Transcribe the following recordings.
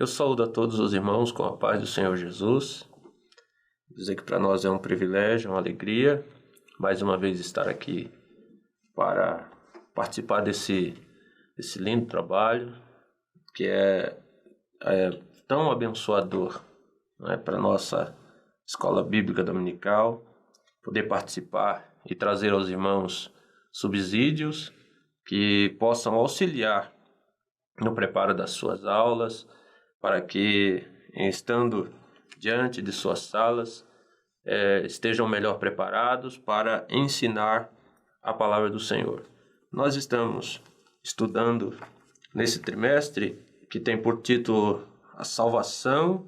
Eu saúdo a todos os irmãos com a paz do Senhor Jesus. Dizer que para nós é um privilégio, uma alegria, mais uma vez estar aqui para participar desse lindo trabalho que é tão abençoador, não é, para a nossa Escola Bíblica Dominical, poder participar e trazer aos irmãos subsídios que possam auxiliar no preparo das suas aulas, para que, estando diante de suas salas, estejam melhor preparados para ensinar a palavra do Senhor. Nós estamos estudando nesse trimestre que tem por título A Salvação,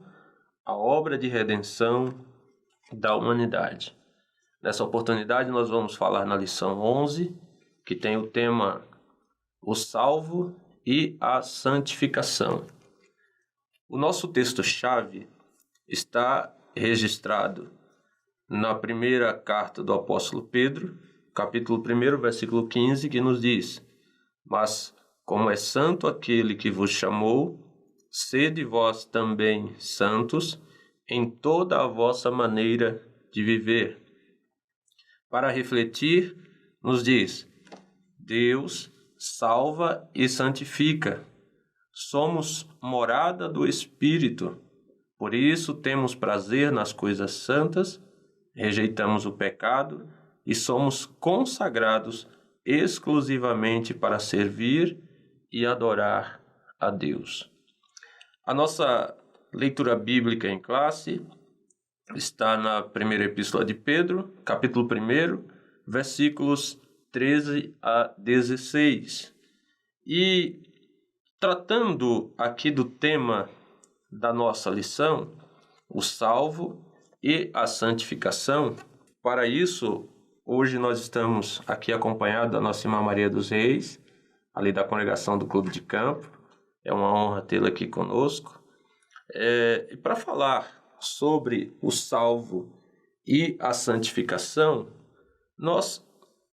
a Obra de Redenção da Humanidade. Nessa oportunidade nós vamos falar na lição 11, que tem o tema O Salvo e a Santificação. O nosso texto-chave está registrado na primeira carta do apóstolo Pedro, capítulo 1, versículo 15, que nos diz: Mas, como é santo aquele que vos chamou, sede vós também santos em toda a vossa maneira de viver. Para refletir, nos diz: Deus salva e santifica. Somos morada do Espírito, por isso temos prazer nas coisas santas, rejeitamos o pecado e somos consagrados exclusivamente para servir e adorar a Deus. A nossa leitura bíblica em classe está na primeira epístola de Pedro, capítulo 1, versículos 13 a 16. E tratando aqui do tema da nossa lição, o salvo e a santificação, para isso, hoje nós estamos aqui acompanhados da nossa irmã Maria dos Reis, ali da congregação do Clube de Campo. É uma honra tê-la aqui conosco. E para falar sobre o salvo e a santificação, nós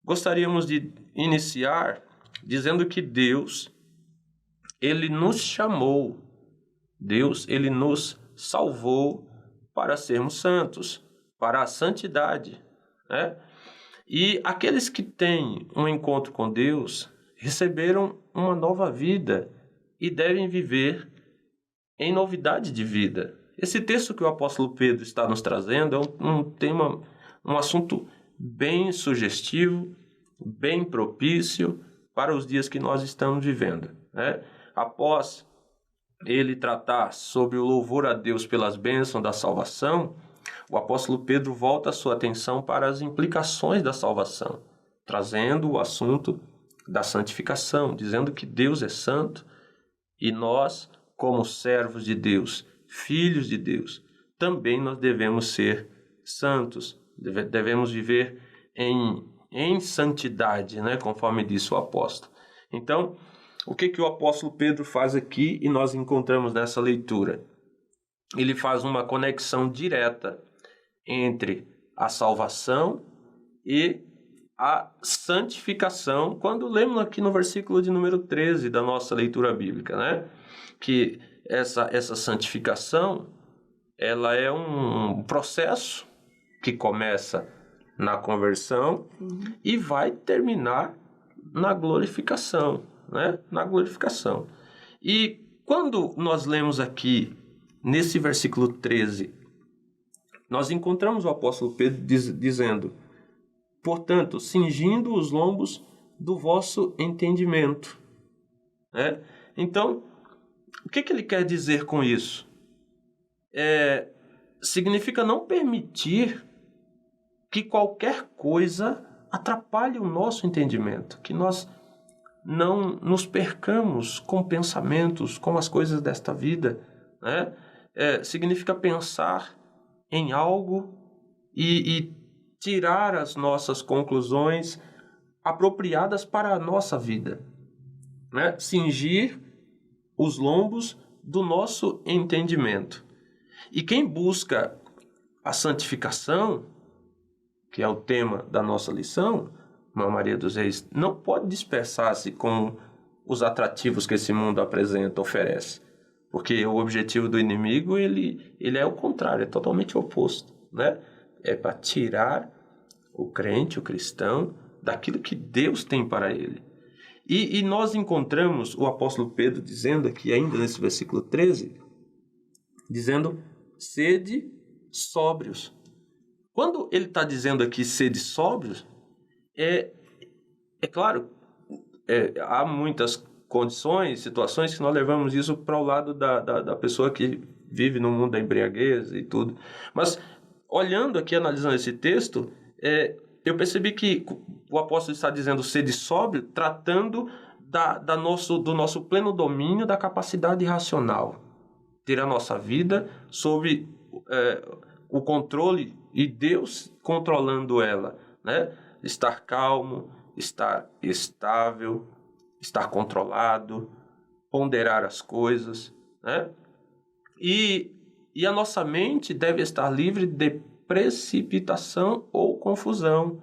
gostaríamos de iniciar dizendo que Deus, Ele nos chamou, Deus, Ele nos salvou para sermos santos, para a santidade, né? E aqueles que têm um encontro com Deus receberam uma nova vida e devem viver em novidade de vida. Esse texto que o apóstolo Pedro está nos trazendo é um tema, um assunto bem sugestivo, bem propício para os dias que nós estamos vivendo, né? Após ele tratar sobre o louvor a Deus pelas bênçãos da salvação, o apóstolo Pedro volta a sua atenção para as implicações da salvação, trazendo o assunto da santificação, dizendo que Deus é santo e nós, como servos de Deus, filhos de Deus, também nós devemos ser santos, devemos viver em santidade, né? Conforme disse o apóstolo. Então, o que o apóstolo Pedro faz aqui e nós encontramos nessa leitura? Ele faz uma conexão direta entre a salvação e a santificação, quando lemos aqui no versículo de número 13 da nossa leitura bíblica, né? Que essa santificação, ela é um processo que começa na conversão e vai terminar na glorificação, né? Na glorificação. E quando nós lemos aqui, nesse versículo 13, nós encontramos o apóstolo Pedro dizendo: portanto, cingindo os lombos do vosso entendimento. Né? Então, o que ele quer dizer com isso? Significa não permitir que qualquer coisa atrapalhe o nosso entendimento, que nós não nos percamos com pensamentos, com as coisas desta vida, né? Significa pensar em algo e tirar as nossas conclusões apropriadas para a nossa vida, né? Cingir os lombos do nosso entendimento. E quem busca a santificação, que é o tema da nossa lição, Maria dos Reis, não pode dispersar-se com os atrativos que esse mundo apresenta, oferece. Porque o objetivo do inimigo, ele é o contrário, é totalmente oposto, né? É para tirar o crente, o cristão, daquilo que Deus tem para ele. E nós encontramos o apóstolo Pedro dizendo aqui, ainda nesse versículo 13, dizendo, sede sóbrios. Quando ele está dizendo aqui, sede sóbrios, é claro, há muitas condições, situações que nós levamos isso para o lado da pessoa que vive no mundo da embriaguez e tudo. Mas, olhando aqui, analisando esse texto, eu percebi que o apóstolo está dizendo sede sóbrio, tratando do nosso pleno domínio da capacidade racional. Ter a nossa vida sob o controle e Deus controlando ela, né? Estar calmo, estar estável, estar controlado, ponderar as coisas, né? E a nossa mente deve estar livre de precipitação ou confusão.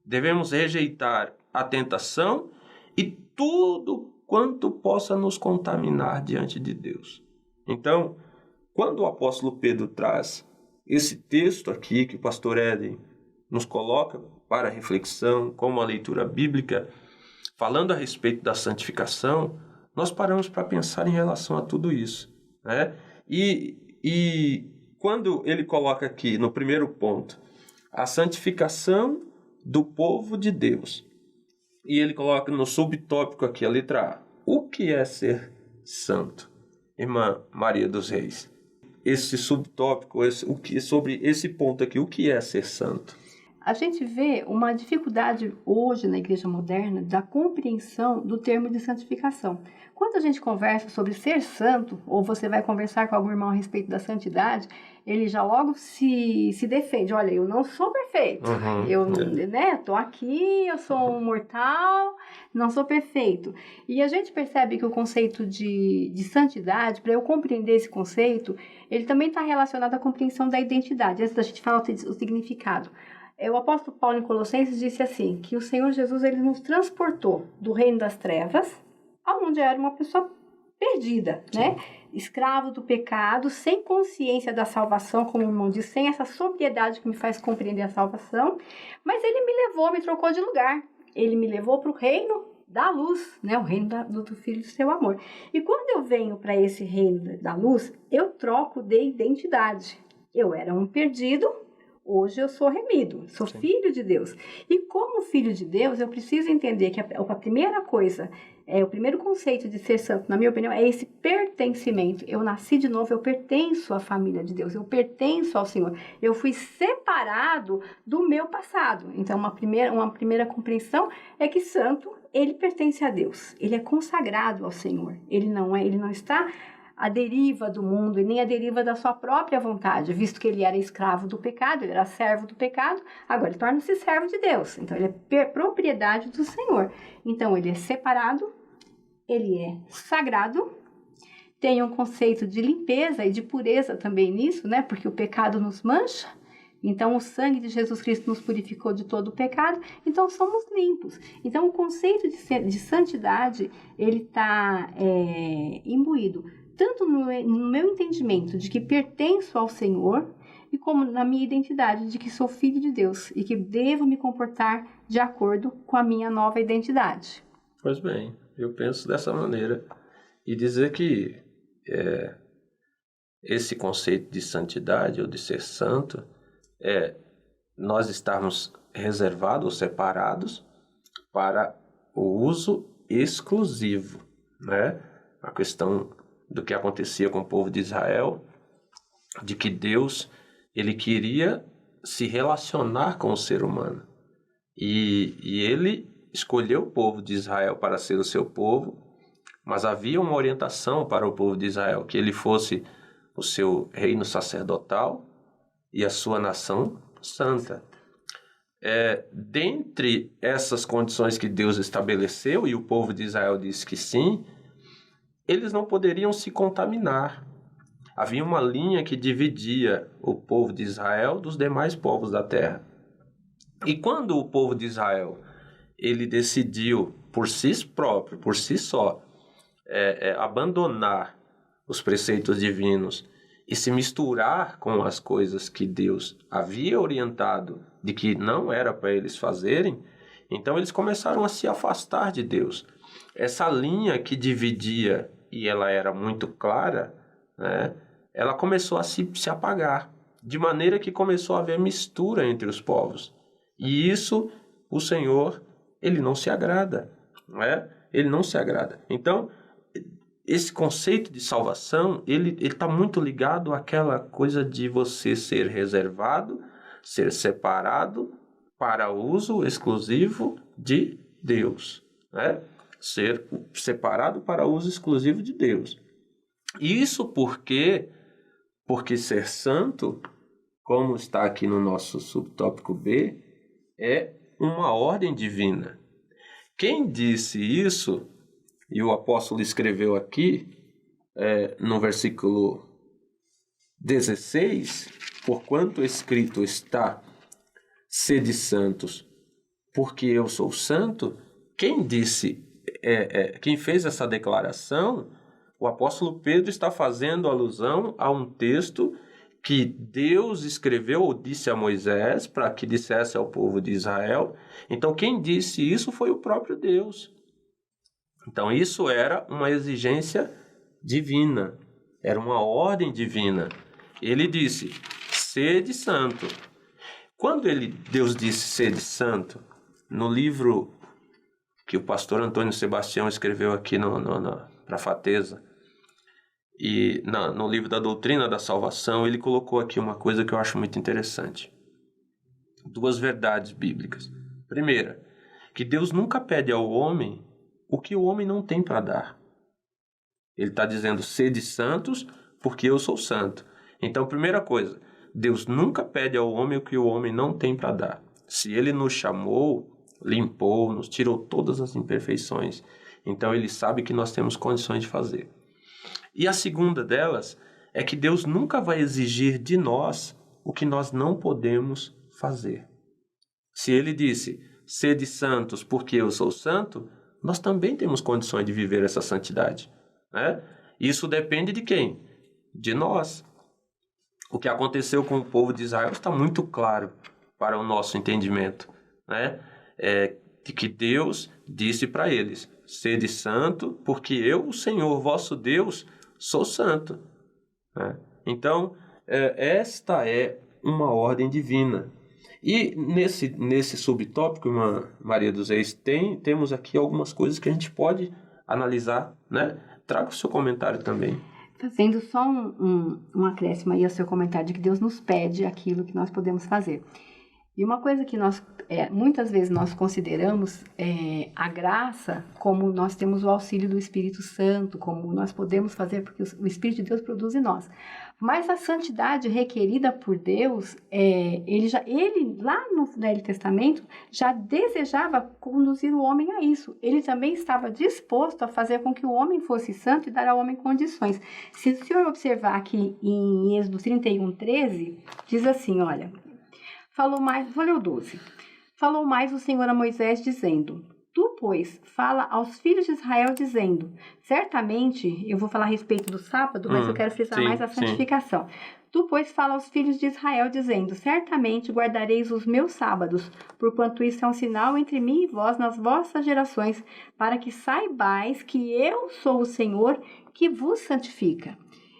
Devemos rejeitar a tentação e tudo quanto possa nos contaminar diante de Deus. Então, quando o apóstolo Pedro traz esse texto aqui que o pastor Éden nos coloca para reflexão, como a leitura bíblica, falando a respeito da santificação, nós paramos para pensar em relação a tudo isso, né? E quando ele coloca aqui no primeiro ponto a santificação do povo de Deus, e ele coloca no subtópico aqui a letra A, o que é ser santo? Irmã Maria dos Reis, esse subtópico, sobre esse ponto aqui, o que é ser santo? A gente vê uma dificuldade hoje na igreja moderna da compreensão do termo de santificação. Quando a gente conversa sobre ser santo, ou você vai conversar com algum irmão a respeito da santidade, ele já logo se defende. Olha, eu não sou perfeito. Eu tô aqui, eu sou um mortal, não sou perfeito. E a gente percebe que o conceito de santidade, para eu compreender esse conceito, ele também está relacionado à compreensão da identidade. Antes da gente falar o significado. O apóstolo Paulo em Colossenses disse assim, que o Senhor Jesus ele nos transportou do reino das trevas, aonde era uma pessoa perdida, né? Escravo do pecado, sem consciência da salvação, como o irmão disse, sem essa sobriedade que me faz compreender a salvação, mas ele me levou, me trocou de lugar. Ele me levou para o reino da luz, né? O reino do Filho do seu amor. E quando eu venho para esse reino da luz, eu troco de identidade. Eu era um perdido, hoje eu sou remido, sou filho de Deus. E como filho de Deus, eu preciso entender que a primeira coisa, o primeiro conceito de ser santo, na minha opinião, é esse pertencimento. Eu nasci de novo, eu pertenço à família de Deus, eu pertenço ao Senhor. Eu fui separado do meu passado. Então, uma primeira compreensão é que santo, ele pertence a Deus. Ele é consagrado ao Senhor. Ele não está à deriva do mundo e nem à deriva da sua própria vontade, visto que ele era escravo do pecado, ele era servo do pecado, agora ele torna-se servo de Deus. Então, ele é propriedade do Senhor. Então, ele é separado, ele é sagrado, tem um conceito de limpeza e de pureza também nisso, né? Porque o pecado nos mancha. Então, o sangue de Jesus Cristo nos purificou de todo o pecado, então somos limpos. Então, o conceito de santidade, ele está imbuído tanto no meu entendimento de que pertenço ao Senhor, e como na minha identidade de que sou filho de Deus e que devo me comportar de acordo com a minha nova identidade. Pois bem, eu penso dessa maneira. E dizer que esse conceito de santidade ou de ser santo é nós estarmos reservados ou separados para o uso exclusivo, né? A questão do que acontecia com o povo de Israel, de que Deus ele queria se relacionar com o ser humano. E ele escolheu o povo de Israel para ser o seu povo, mas havia uma orientação para o povo de Israel, que ele fosse o seu reino sacerdotal e a sua nação santa. Dentre essas condições que Deus estabeleceu, e o povo de Israel disse que sim, eles não poderiam se contaminar. Havia uma linha que dividia o povo de Israel dos demais povos da terra. E quando o povo de Israel ele decidiu por si próprio, por si só, abandonar os preceitos divinos e se misturar com as coisas que Deus havia orientado de que não era para eles fazerem, então eles começaram a se afastar de Deus. Essa linha que dividia, e ela era muito clara, né, ela começou a se apagar, de maneira que começou a haver mistura entre os povos. E isso, o Senhor, ele não se agrada, né? Ele não se agrada. Então, esse conceito de salvação, ele está muito ligado àquela coisa de você ser reservado, ser separado para uso exclusivo de Deus, né? Ser separado para uso exclusivo de Deus. Isso porque ser santo, como está aqui no nosso subtópico B, é uma ordem divina. Quem disse isso, e o apóstolo escreveu aqui, no versículo 16, porquanto escrito está, sede santos, porque eu sou santo, quem disse, quem fez essa declaração, o apóstolo Pedro está fazendo alusão a um texto que Deus escreveu ou disse a Moisés para que dissesse ao povo de Israel. Então, quem disse isso foi o próprio Deus. Então, isso era uma exigência divina, era uma ordem divina. Ele disse, sede santo. Quando Deus disse sede santo, no livro que o pastor Antônio Sebastião escreveu aqui para a Fateza, e no livro da Doutrina da Salvação, ele colocou aqui uma coisa que eu acho muito interessante. 2 verdades bíblicas. Primeira, que Deus nunca pede ao homem o que o homem não tem para dar. Ele está dizendo, sede santos, porque eu sou santo. Então, primeira coisa, Deus nunca pede ao homem o que o homem não tem para dar. Se ele nos chamou, limpou, nos tirou todas as imperfeições, então ele sabe que nós temos condições de fazer. E a segunda delas é que Deus nunca vai exigir de nós o que nós não podemos fazer. Se ele disse, sede santos porque eu sou santo, nós também temos condições de viver essa santidade, né? Isso depende de quem? De nós. O que aconteceu com o povo de Israel está muito claro para o nosso entendimento, né? De que Deus disse para eles, sede santo porque eu, o Senhor, vosso Deus, sou santo, né? Então, esta é uma ordem divina. E nesse subtópico, irmã Maria dos Reis, temos aqui algumas coisas que a gente pode analisar, né? Traga o seu comentário também. Fazendo só um acréscimo aí ao seu comentário de que Deus nos pede aquilo que nós podemos fazer. E uma coisa que muitas vezes nós consideramos a graça, como nós temos o auxílio do Espírito Santo, como nós podemos fazer, porque o Espírito de Deus produz em nós. Mas a santidade requerida por Deus, ele lá no Velho Testamento já desejava conduzir o homem a isso. Ele também estava disposto a fazer com que o homem fosse santo e dar ao homem condições. Se o senhor observar aqui em Êxodo 31:13, diz assim, olha... vou ler o 12. Falou mais o Senhor a Moisés, dizendo, tu, pois, fala aos filhos de Israel, dizendo, certamente, eu vou falar a respeito do sábado, mas eu quero frisar mais a santificação. Tu, pois, fala aos filhos de Israel, dizendo, certamente guardareis os meus sábados, porquanto isso é um sinal entre mim e vós nas vossas gerações, para que saibais que eu sou o Senhor que vos santifica.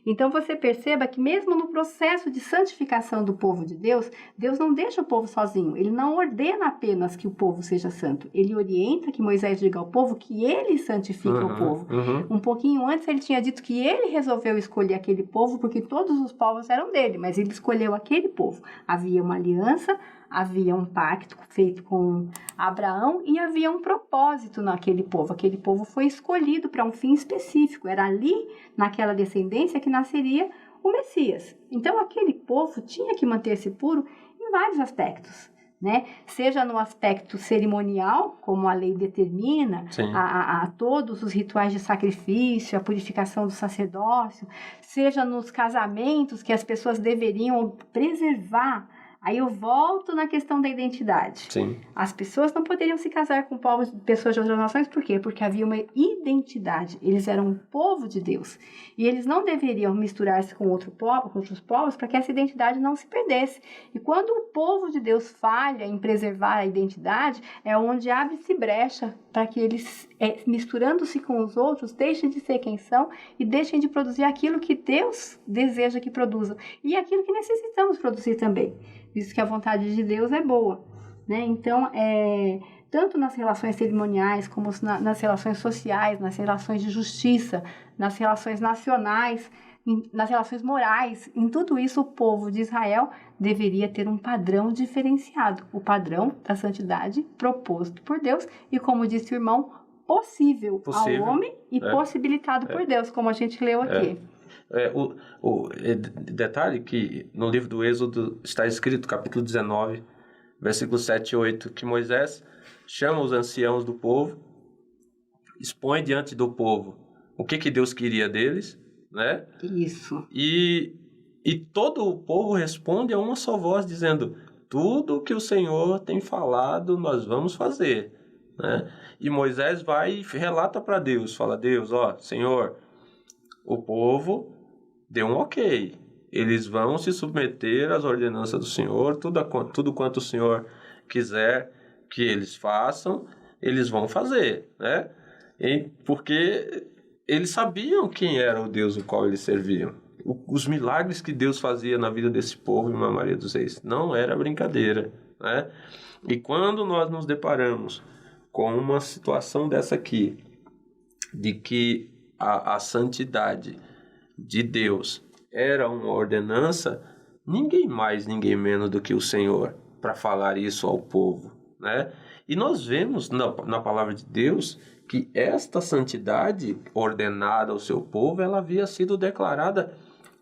Então, você perceba que mesmo no processo de santificação do povo de Deus, Deus não deixa o povo sozinho. Ele não ordena apenas que o povo seja santo. Ele orienta que Moisés diga ao povo que ele santifica o povo. Um pouquinho antes, ele tinha dito que ele resolveu escolher aquele povo, porque todos os povos eram dele, mas ele escolheu aquele povo. Havia uma aliança, havia um pacto feito com Abraão e havia um propósito naquele povo. Aquele povo foi escolhido para um fim específico. Era ali, naquela descendência, que nasceria o Messias. Então, aquele povo tinha que manter-se puro em vários aspectos, né? Seja no aspecto cerimonial, como a lei determina, a todos os rituais de sacrifício, a purificação do sacerdócio, seja nos casamentos, que as pessoas deveriam preservar Aí eu volto na questão da identidade. Sim. As pessoas não poderiam se casar com pessoas de outras nações, por quê? Porque havia uma identidade. Eles eram um povo de Deus. E eles não deveriam misturar-se com outros povos para que essa identidade não se perdesse. E quando o povo de Deus falha em preservar a identidade, é onde abre-se brecha para que eles, misturando-se com os outros, deixem de ser quem são e deixem de produzir aquilo que Deus deseja que produzam. E aquilo que necessitamos produzir também. Visto que a vontade de Deus é boa, né? Então, tanto nas relações cerimoniais, como nas relações sociais, nas relações de justiça, nas relações nacionais, nas relações morais, em tudo isso o povo de Israel deveria ter um padrão diferenciado, o padrão da santidade proposto por Deus e, como disse o irmão, possível ao homem e possibilitado por Deus, como a gente leu aqui. Detalhe que no livro do Êxodo está escrito, capítulo 19, versículos 7 e 8, que Moisés chama os anciãos do povo, expõe diante do povo o que Deus queria deles, né? Isso. E todo o povo responde a uma só voz, dizendo: tudo o que o Senhor tem falado, nós vamos fazer, né? E Moisés vai e relata para Deus, fala: Deus, Senhor, o povo deu um ok. Eles vão se submeter às ordenanças do Senhor, tudo quanto o Senhor quiser que eles façam, eles vão fazer, né? Porque eles sabiam quem era o Deus o qual eles serviam. Os milagres que Deus fazia na vida desse povo, irmã Maria dos Reis, não era brincadeira, né? E quando nós nos deparamos com uma situação dessa aqui, de que a santidade de Deus era uma ordenança, ninguém mais, ninguém menos do que o Senhor para falar isso ao povo, né? E nós vemos na palavra de Deus que esta santidade ordenada ao seu povo, ela havia sido declarada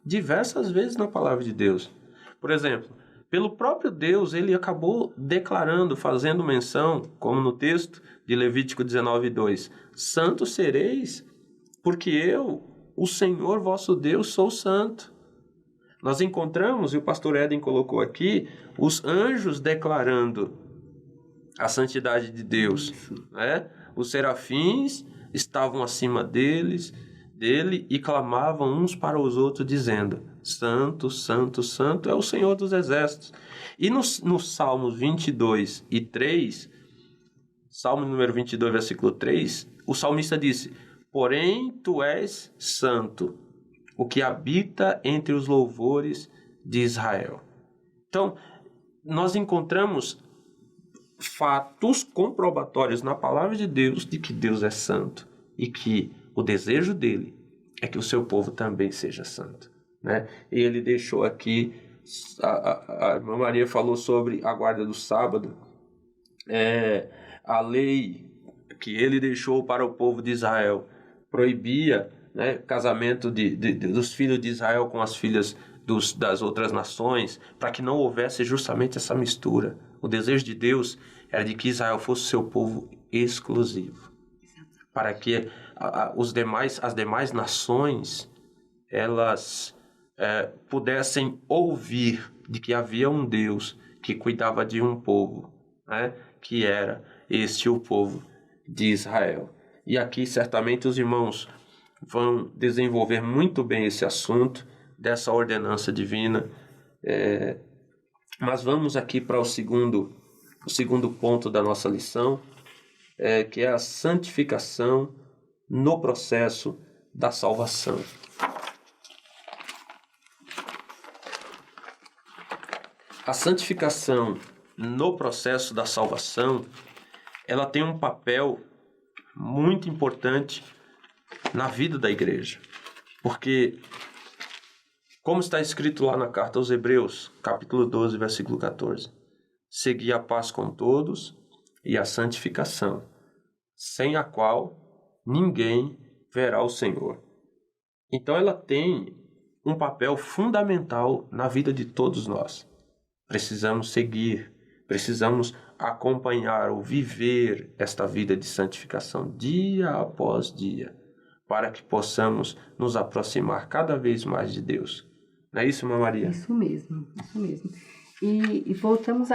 diversas vezes na palavra de Deus. Por exemplo, pelo próprio Deus, ele acabou declarando, fazendo menção, como no texto de Levítico 19:2, santos sereis, porque eu, o Senhor vosso Deus, sou santo. Nós encontramos, e o pastor Éden colocou aqui, os anjos declarando a santidade de Deus, né? Os serafins estavam acima dele e clamavam uns para os outros, dizendo: Santo, Santo, Santo é o Senhor dos Exércitos. E nos Salmos 22 e 3, Salmo número 22, versículo 3, o salmista disse: Porém, tu és santo, o que habita entre os louvores de Israel. Então, nós encontramos fatos comprobatórios na palavra de Deus de que Deus é santo e que o desejo dele é que o seu povo também seja santo, né? E ele deixou aqui, a irmã Maria falou sobre a guarda do sábado, a lei que ele deixou para o povo de Israel proibia, né, casamento dos filhos de Israel com as filhas das outras nações, para que não houvesse justamente essa mistura. O desejo de Deus era de que Israel fosse seu povo exclusivo, para que as demais nações elas pudessem ouvir de que havia um Deus que cuidava de um povo, né, que era o povo de Israel. E aqui certamente os irmãos vão desenvolver muito bem esse assunto dessa ordenança divina. Mas vamos aqui para o segundo ponto da nossa lição, que é a santificação no processo da salvação. A santificação no processo da salvação, ela tem um papel muito importante na vida da igreja, porque, como está escrito lá na carta aos Hebreus, capítulo 12, versículo 14, segui a paz com todos e a santificação, sem a qual ninguém verá o Senhor. Então ela tem um papel fundamental na vida de todos nós. Precisamos seguir, precisamos acompanhar ou viver esta vida de santificação dia após dia, para que possamos nos aproximar cada vez mais de Deus. Não é isso, irmã Maria? Isso mesmo, isso mesmo. E voltamos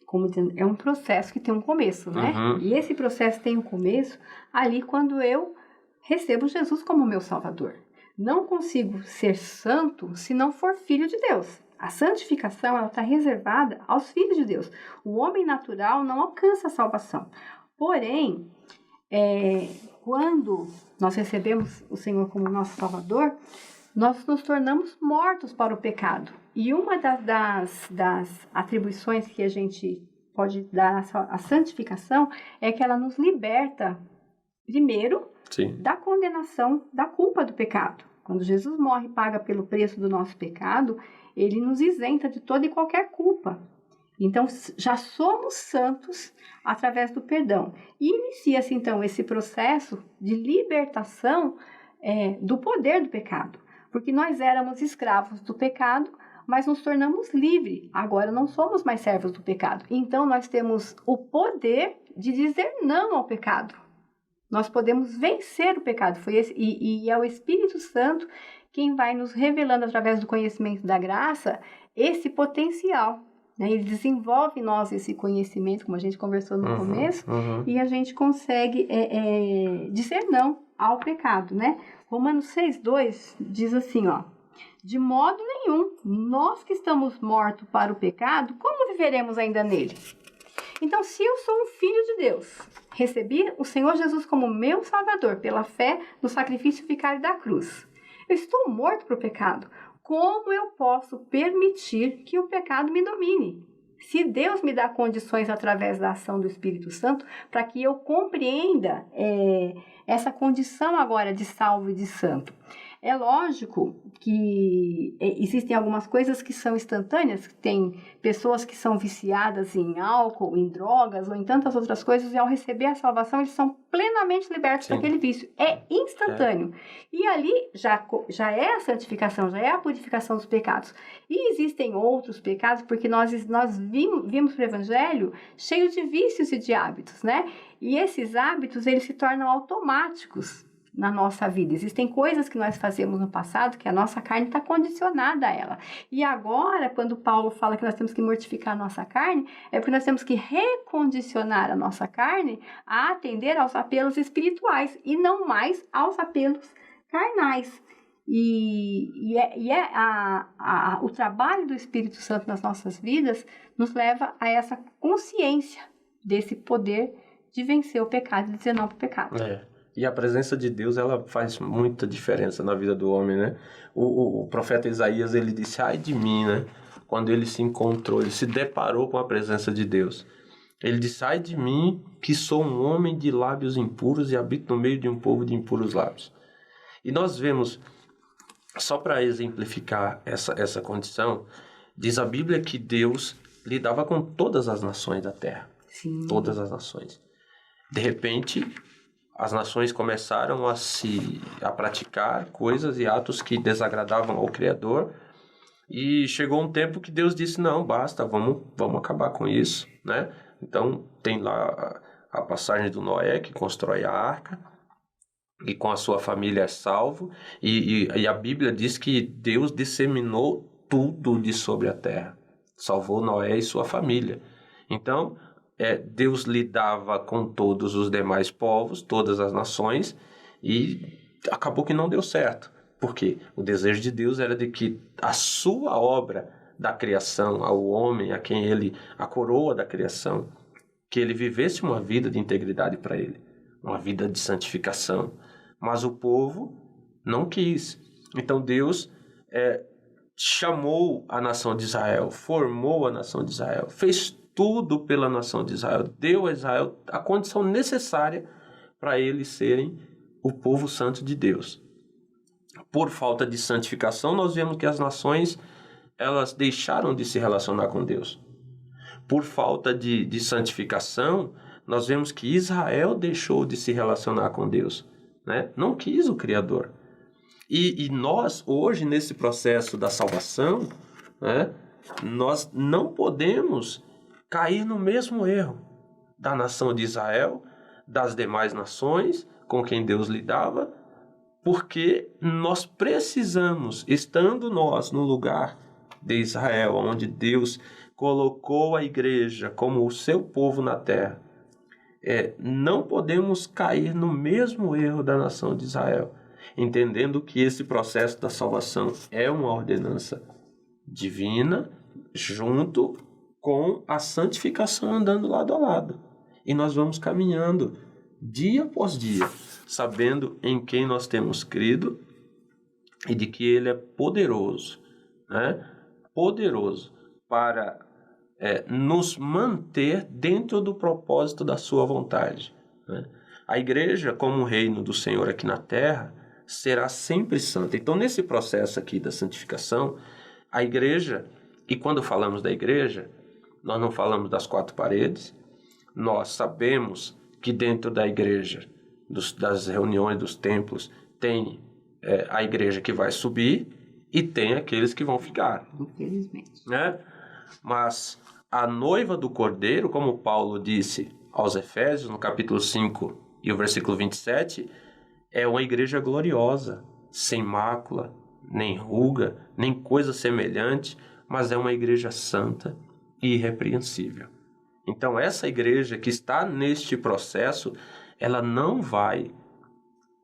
como dizendo, é um processo que tem um começo, né? Uhum. E esse processo tem um começo ali quando eu recebo Jesus como meu Salvador. Não consigo ser santo se não for filho de Deus. A santificação ela está reservada aos filhos de Deus. O homem natural não alcança a salvação. Porém, quando nós recebemos o Senhor como nosso Salvador, nós nos tornamos mortos para o pecado. E uma das atribuições que a gente pode dar à santificação é que ela nos liberta, primeiro, Sim. da condenação, da culpa do pecado. Quando Jesus morre e paga pelo preço do nosso pecado, ele nos isenta de toda e qualquer culpa. Então, já somos santos através do perdão. E inicia-se, então, esse processo de libertação do poder do pecado. Porque nós éramos escravos do pecado, mas nos tornamos livres. Agora não somos mais servos do pecado. Então, nós temos o poder de dizer não ao pecado. Nós podemos vencer o pecado. E é o Espírito Santo quem vai nos revelando, através do conhecimento da graça, esse potencial. Né? Ele desenvolve em nós esse conhecimento, como a gente conversou no começo, e a gente consegue dizer não ao pecado. Né? Romanos 6,2 diz assim, ó: de modo nenhum, nós que estamos mortos para o pecado, como viveremos ainda nele? Então, se eu sou um filho de Deus, recebi o Senhor Jesus como meu Salvador pela fé no sacrifício vicário da cruz, eu estou morto para o pecado. Como eu posso permitir que o pecado me domine? Se Deus me dá condições através da ação do Espírito Santo para que eu compreenda essa condição agora de salvo e de santo. É lógico que existem algumas coisas que são instantâneas, tem pessoas que são viciadas em álcool, em drogas ou em tantas outras coisas, e ao receber a salvação eles são plenamente libertos daquele vício. É instantâneo. E ali já é a santificação, já é a purificação dos pecados. E existem outros pecados, porque nós vimos para o Evangelho cheio de vícios e de hábitos, né? E esses hábitos, eles se tornam automáticos na nossa vida. Existem coisas que nós fazemos no passado que a nossa carne está condicionada a ela. E agora, quando Paulo fala que nós temos que mortificar a nossa carne, é porque nós temos que recondicionar a nossa carne a atender aos apelos espirituais e não mais aos apelos carnais. O trabalho do Espírito Santo nas nossas vidas nos leva a essa consciência desse poder de vencer o pecado e dizer não para o pecado. E a presença de Deus, ela faz muita diferença na vida do homem, né? O profeta Isaías, ele disse, ai de mim, né? Quando ele se encontrou, ele se deparou com a presença de Deus. Ele disse, ai de mim, que sou um homem de lábios impuros e habito no meio de um povo de impuros lábios. E nós vemos, só para exemplificar essa condição, diz a Bíblia que Deus lidava com todas as nações da terra. Sim. Todas as nações. De repente, as nações começaram a praticar coisas e atos que desagradavam ao Criador, e chegou um tempo que Deus disse, não, basta, vamos acabar com isso, né? Então, tem lá a passagem do Noé, que constrói a arca, e com a sua família é salvo, e a Bíblia diz que Deus disseminou tudo de sobre a terra, salvou Noé e sua família. Então, Deus lidava com todos os demais povos, todas as nações, e acabou que não deu certo. Por quê? O desejo de Deus era de que a sua obra da criação, ao homem, a quem ele, a coroa da criação, que ele vivesse uma vida de integridade para ele, uma vida de santificação. Mas o povo não quis. Então Deus chamou a nação de Israel, formou a nação de Israel, fez tudo pela nação de Israel, deu a Israel a condição necessária para eles serem o povo santo de Deus. Por falta de santificação, nós vemos que as nações, elas deixaram de se relacionar com Deus. Por falta de santificação, nós vemos que Israel deixou de se relacionar com Deus, né? Não quis o Criador. E nós, hoje, nesse processo da salvação, né, nós não podemos cair no mesmo erro da nação de Israel, das demais nações com quem Deus lidava, porque nós precisamos, estando nós no lugar de Israel, onde Deus colocou a igreja como o seu povo na terra, não podemos cair no mesmo erro da nação de Israel, entendendo que esse processo da salvação é uma ordenança divina junto com a santificação andando lado a lado. E nós vamos caminhando dia após dia, sabendo em quem nós temos crido e de que Ele é poderoso, né? Poderoso para nos manter dentro do propósito da sua vontade, né? A igreja, como o reino do Senhor aqui na terra, será sempre santa. Então, nesse processo aqui da santificação, a igreja, e quando falamos da igreja, nós não falamos das quatro paredes, nós sabemos que dentro da igreja, das reuniões, dos templos, tem a igreja que vai subir e tem aqueles que vão ficar. Infelizmente. Né? Mas a noiva do Cordeiro, como Paulo disse aos Efésios, no capítulo 5 e o versículo 27, é uma igreja gloriosa, sem mácula, nem ruga, nem coisa semelhante, mas é uma igreja santa e irrepreensível. Então, essa igreja que está neste processo, ela não vai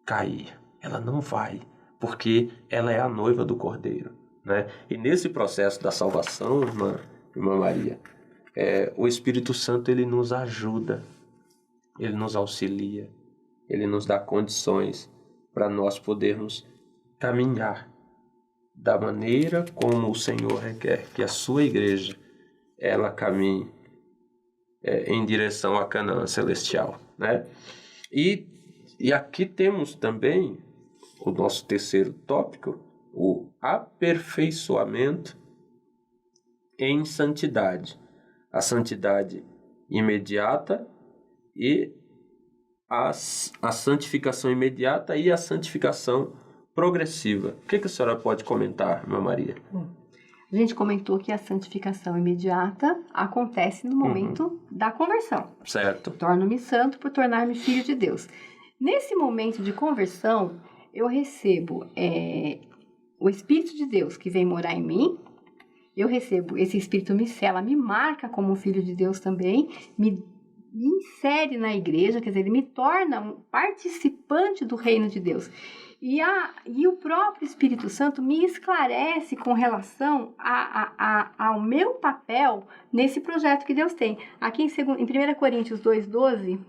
cair, ela não vai, porque ela é a noiva do Cordeiro, né? E nesse processo da salvação, irmã Maria, o Espírito Santo, ele nos ajuda, ele nos auxilia, ele nos dá condições para nós podermos caminhar da maneira como o Senhor requer que a sua igreja, ela caminhe em direção à Canaã celestial, né? E aqui temos também o nosso terceiro tópico, o aperfeiçoamento em santidade. A santidade imediata e a santificação imediata e a santificação progressiva. O que a senhora pode comentar, irmã Maria? A gente comentou que a santificação imediata acontece no momento da conversão. Certo. Torno-me santo por tornar-me filho de Deus. Nesse momento de conversão, eu recebo o Espírito de Deus que vem morar em mim. Eu recebo, esse Espírito me sela, me marca como filho de Deus também, me insere na igreja, quer dizer, ele me torna um participante do reino de Deus. E o próprio Espírito Santo me esclarece com relação ao meu papel nesse projeto que Deus tem. Aqui em 1 Coríntios 2,12,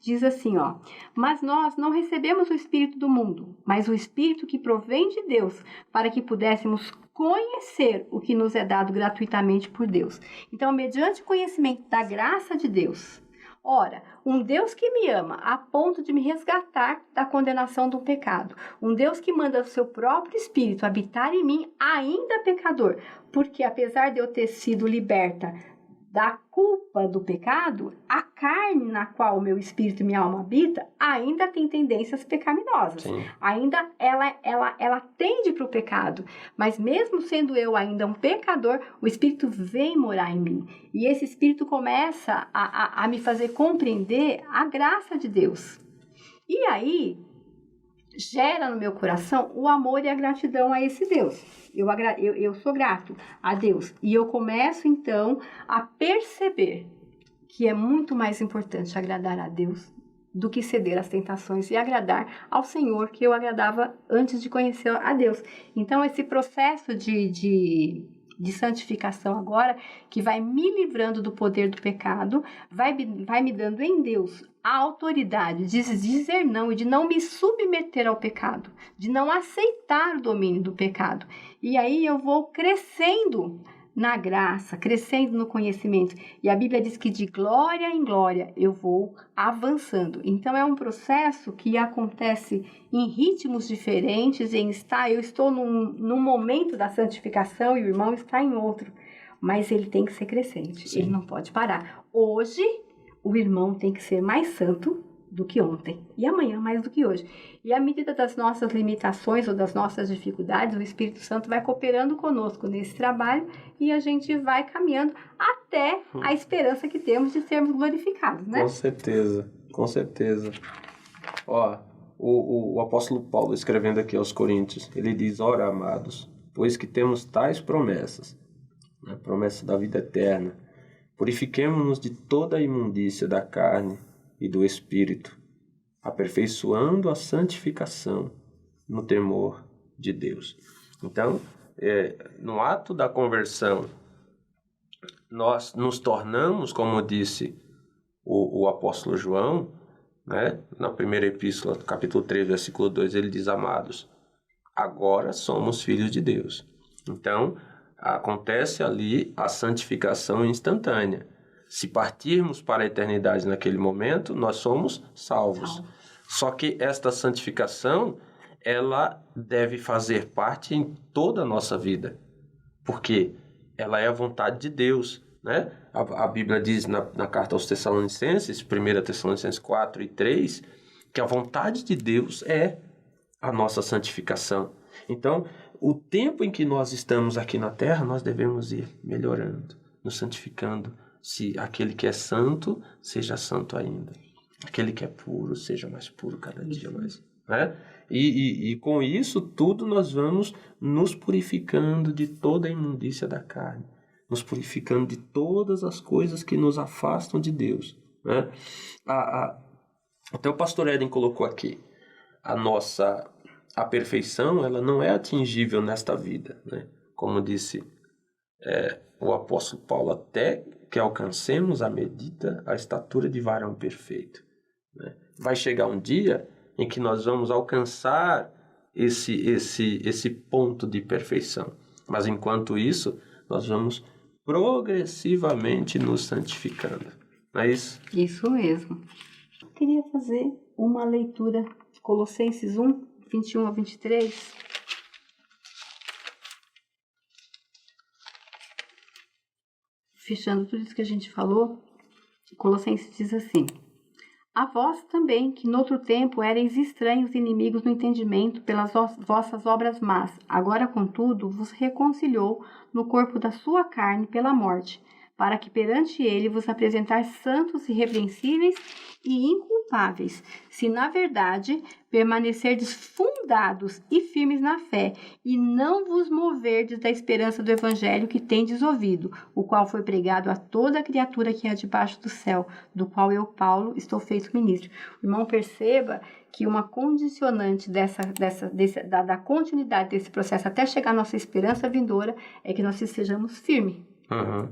diz assim, ó: mas nós não recebemos o Espírito do mundo, mas o Espírito que provém de Deus, para que pudéssemos conhecer o que nos é dado gratuitamente por Deus. Então, mediante o conhecimento da graça de Deus, ora, um Deus que me ama a ponto de me resgatar da condenação do pecado, um Deus que manda o seu próprio Espírito habitar em mim, ainda pecador, porque apesar de eu ter sido liberta da culpa do pecado, a carne na qual o meu espírito e minha alma habita ainda tem tendências pecaminosas. Sim. Ainda ela tende para o pecado. Mas mesmo sendo eu ainda um pecador, o Espírito vem morar em mim. E esse Espírito começa a me fazer compreender a graça de Deus. E aí gera no meu coração o amor e a gratidão a esse Deus. Eu sou grato a Deus. E eu começo, então, a perceber que é muito mais importante agradar a Deus do que ceder às tentações e agradar ao Senhor, que eu agradava antes de conhecer a Deus. Então, esse processo de santificação agora, que vai me livrando do poder do pecado, vai me dando em Deus a autoridade de dizer não e de não me submeter ao pecado, de não aceitar o domínio do pecado. E aí eu vou crescendo na graça, crescendo no conhecimento. E a Bíblia diz que de glória em glória eu vou avançando. Então é um processo que acontece em ritmos diferentes, eu estou num momento da santificação e o irmão está em outro. Mas ele tem que ser crescente, Sim. Ele não pode parar. Hoje, o irmão tem que ser mais santo do que ontem e amanhã mais do que hoje. E à medida das nossas limitações ou das nossas dificuldades, o Espírito Santo vai cooperando conosco nesse trabalho e a gente vai caminhando até a esperança que temos de sermos glorificados, né? Com certeza, com certeza. Ó, o apóstolo Paulo, escrevendo aqui aos Coríntios, ele diz: ora, amados, pois que temos tais promessas, a promessa da vida eterna. Purifiquemo-nos de toda a imundícia da carne e do espírito, aperfeiçoando a santificação no temor de Deus. Então, no ato da conversão, nós nos tornamos, como disse o apóstolo João, né, na primeira epístola, capítulo 3, versículo 2, ele diz: amados, agora somos filhos de Deus. Então, acontece ali a santificação instantânea. Se partirmos para a eternidade naquele momento, nós somos salvos. Só que esta santificação, ela deve fazer parte em toda a nossa vida, porque ela é a vontade de Deus, né? A Bíblia diz na carta aos Tessalonicenses, 1 Tessalonicenses 4 e 3, que a vontade de Deus é a nossa santificação. Então, o tempo em que nós estamos aqui na terra, nós devemos ir melhorando, nos santificando. Se aquele que é santo, seja santo ainda. Aquele que é puro, seja mais puro cada dia mais. Né? E com isso tudo nós vamos nos purificando de toda a imundícia da carne, nos purificando de todas as coisas que nos afastam de Deus. Né? Até o pastor Eden colocou aqui, a perfeição, ela não é atingível nesta vida. Né? Como disse o apóstolo Paulo, até que alcancemos a medida, a estatura de varão perfeito. Né? Vai chegar um dia em que nós vamos alcançar esse ponto de perfeição. Mas enquanto isso, nós vamos progressivamente nos santificando. Não é isso? Isso mesmo. Eu queria fazer uma leitura de Colossenses 1, 21 a 23. Fechando tudo isso que a gente falou, Colossenses diz assim: a vós também, que noutro tempo éreis estranhos e inimigos no entendimento pelas vossas obras más, agora, contudo, vos reconciliou no corpo da sua carne pela morte, para que perante ele vos apresentar santos, irrepreensíveis e inculpáveis, se na verdade permanecerdes fundados e firmes na fé, e não vos moverdes da esperança do evangelho que tendes ouvido, o qual foi pregado a toda criatura que é debaixo do céu, do qual eu, Paulo, estou feito ministro. O irmão, perceba que uma condicionante da continuidade desse processo até chegar à nossa esperança vindoura é que nós sejamos firmes.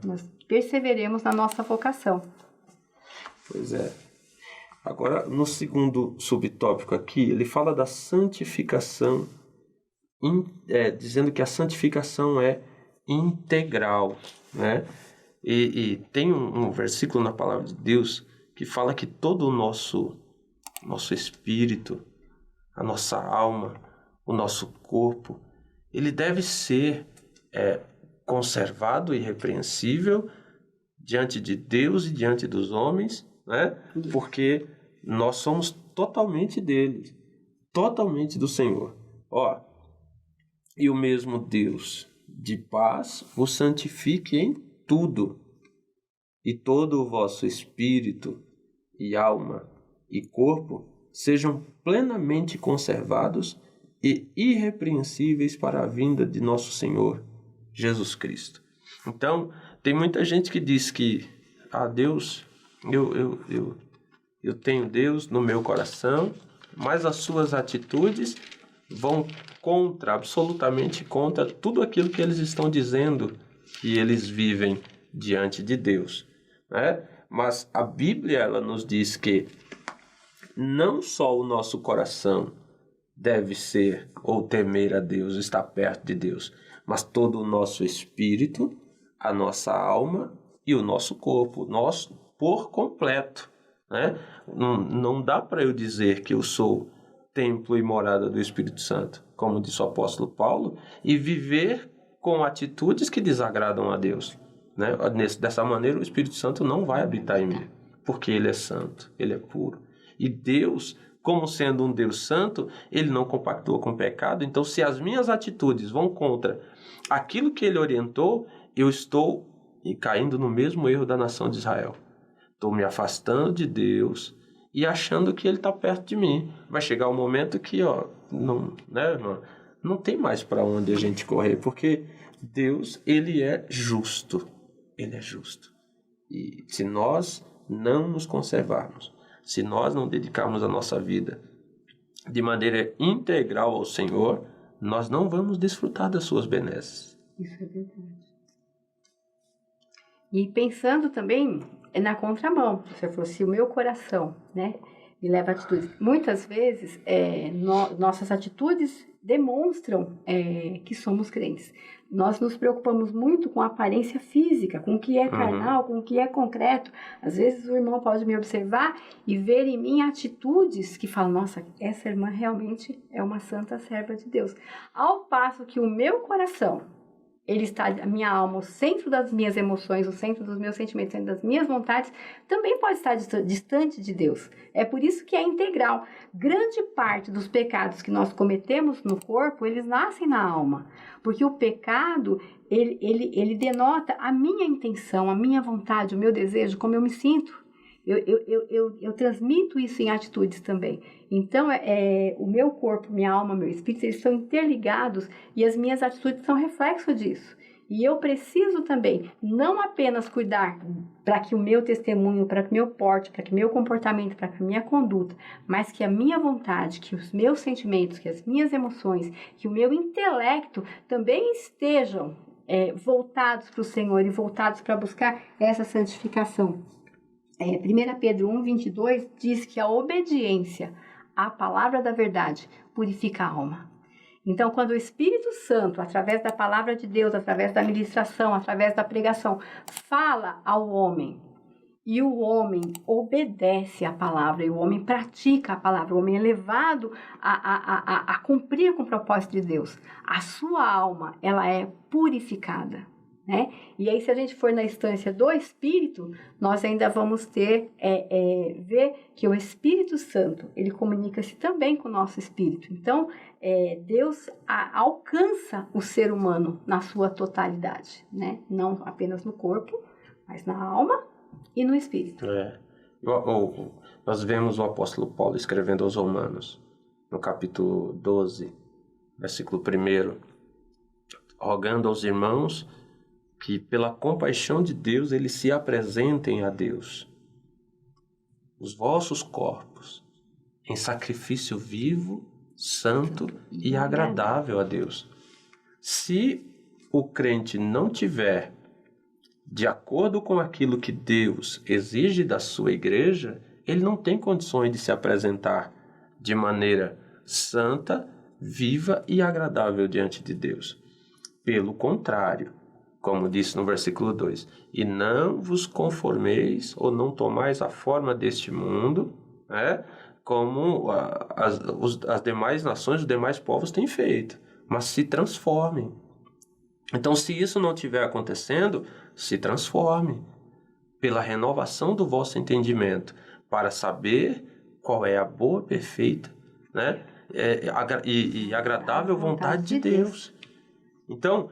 Nós perseveremos na nossa vocação. Pois é. Agora, no segundo subtópico aqui, ele fala da santificação, dizendo que a santificação é integral, né? E tem um versículo na palavra de Deus que fala que todo o nosso espírito, a nossa alma, o nosso corpo, ele deve ser conservado e irrepreensível diante de Deus e diante dos homens, né? Porque nós somos totalmente dele, totalmente do Senhor. E o mesmo Deus de paz vos santifique em tudo, e todo o vosso espírito e alma e corpo sejam plenamente conservados e irrepreensíveis para a vinda de nosso Senhor Jesus Cristo. Então, tem muita gente que diz que Deus, eu tenho Deus no meu coração, mas as suas atitudes vão absolutamente contra tudo aquilo que eles estão dizendo que eles vivem diante de Deus, né? Mas a Bíblia, ela nos diz que não só o nosso coração deve ser ou temer a Deus, estar perto de Deus, mas todo o nosso espírito, a nossa alma e o nosso corpo, nós por completo, né? Não dá para eu dizer que eu sou templo e morada do Espírito Santo, como disse o apóstolo Paulo, e viver com atitudes que desagradam a Deus, né? Dessa maneira, o Espírito Santo não vai habitar em mim, porque ele é santo, ele é puro. E Deus, como sendo um Deus santo, ele não compactua com o pecado. Então, se as minhas atitudes vão contra aquilo que ele orientou, eu estou caindo no mesmo erro da nação de Israel. Estou me afastando de Deus e achando que ele está perto de mim. Vai chegar um momento que não tem mais para onde a gente correr, porque Deus, ele é justo. Ele é justo. E se nós não nos conservarmos, se nós não dedicarmos a nossa vida de maneira integral ao Senhor, nós não vamos desfrutar das suas benesses. Isso é verdade. E pensando também na contramão, você falou assim, o meu coração, né, me leva a atitudes. Muitas vezes, nossas atitudes demonstram que somos crentes. Nós nos preocupamos muito com a aparência física, com o que é carnal, com o que é concreto. Às vezes o irmão pode me observar e ver em mim atitudes que falam, nossa, essa irmã realmente é uma santa serva de Deus. Ao passo que o meu coração, ele está, a minha alma, o centro das minhas emoções, o centro dos meus sentimentos, o centro das minhas vontades, também pode estar distante de Deus. É por isso que é integral. Grande parte dos pecados que nós cometemos no corpo, eles nascem na alma. Porque o pecado, ele denota a minha intenção, a minha vontade, o meu desejo, como eu me sinto. Eu transmito isso em atitudes também. Então, o meu corpo, minha alma, meu espírito, eles estão interligados e as minhas atitudes são reflexo disso. E eu preciso também não apenas cuidar para que o meu testemunho, para que o meu porte, para que o meu comportamento, para que a minha conduta, mas que a minha vontade, que os meus sentimentos, que as minhas emoções, que o meu intelecto também estejam voltados para o Senhor e voltados para buscar essa santificação. 1 Pedro 1,22 diz que a obediência à palavra da verdade purifica a alma. Então, quando o Espírito Santo, através da palavra de Deus, através da ministração, através da pregação, fala ao homem, e o homem obedece à palavra, e o homem pratica a palavra, o homem é levado a cumprir com o propósito de Deus, a sua alma, ela é purificada. Né? E aí, se a gente for na instância do Espírito, nós ainda vamos ter, ver que o Espírito Santo, ele comunica-se também com o nosso espírito. Então, Deus alcança o ser humano na sua totalidade, né? Não apenas no corpo, mas na alma e no espírito. Nós vemos o apóstolo Paulo escrevendo aos Romanos, no capítulo 12, versículo 1, rogando aos irmãos que pela compaixão de Deus eles se apresentem a Deus, os vossos corpos, em sacrifício vivo, santo e agradável a Deus. Se o crente não tiver de acordo com aquilo que Deus exige da sua igreja, ele não tem condições de se apresentar de maneira santa, viva e agradável diante de Deus. Pelo contrário, como disse no versículo 2, e não vos conformeis ou não tomais a forma deste mundo, né, como as demais nações, os demais povos têm feito, mas se transformem. Então, se isso não estiver acontecendo, se transforme pela renovação do vosso entendimento, para saber qual é a boa, perfeita, né, e agradável vontade de Deus. Então,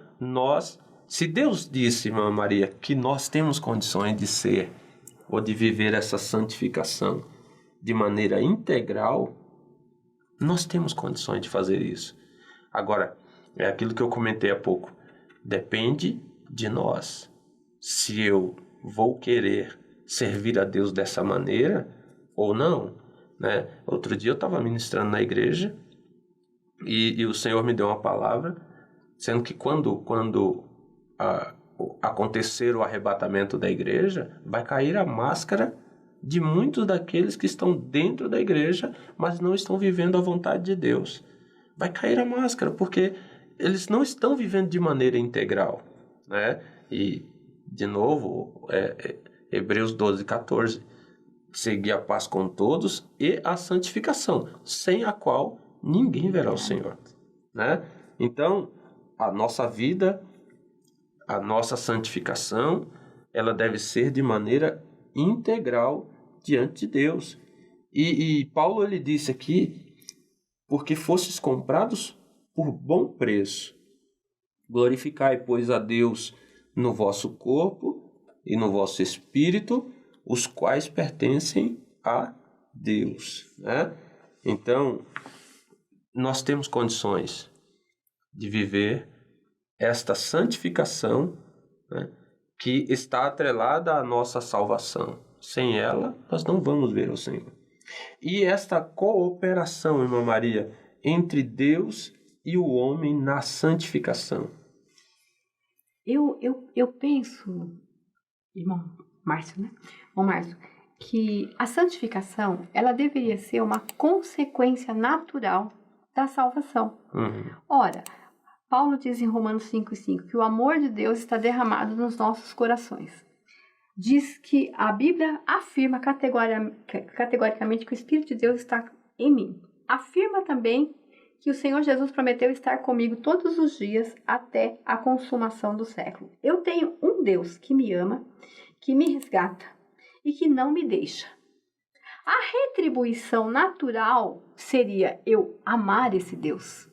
se Deus disse, irmã Maria, que nós temos condições de ser ou de viver essa santificação de maneira integral, nós temos condições de fazer isso. Agora, é aquilo que eu comentei há pouco. Depende de nós. Se eu vou querer servir a Deus dessa maneira ou não, né? Outro dia eu estava ministrando na igreja e o Senhor me deu uma palavra, sendo que quando acontecer o arrebatamento da igreja, vai cair a máscara de muitos daqueles que estão dentro da igreja, mas não estão vivendo a vontade de Deus. Vai cair a máscara, porque eles não estão vivendo de maneira integral, né? E, de novo, Hebreus 12:14, seguir a paz com todos e a santificação, sem a qual ninguém verá o Senhor, né? Então, a nossa vida, a nossa santificação, ela deve ser de maneira integral diante de Deus. E Paulo, ele disse aqui, porque fostes comprados por bom preço. Glorificai, pois, a Deus no vosso corpo e no vosso espírito, os quais pertencem a Deus, né? Então, nós temos condições de viver esta santificação, né, que está atrelada à nossa salvação. Sem ela, nós não vamos ver o Senhor. E esta cooperação, irmã Maria, entre Deus e o homem na santificação. Eu penso, irmão Márcio, né? Bom, Márcio, que a santificação, ela deveria ser uma consequência natural da salvação. Ora, Paulo diz em Romanos 5,5 que o amor de Deus está derramado nos nossos corações. Diz que a Bíblia afirma categoricamente que o Espírito de Deus está em mim. Afirma também que o Senhor Jesus prometeu estar comigo todos os dias até a consumação do século. Eu tenho um Deus que me ama, que me resgata e que não me deixa. A retribuição natural seria eu amar esse Deus,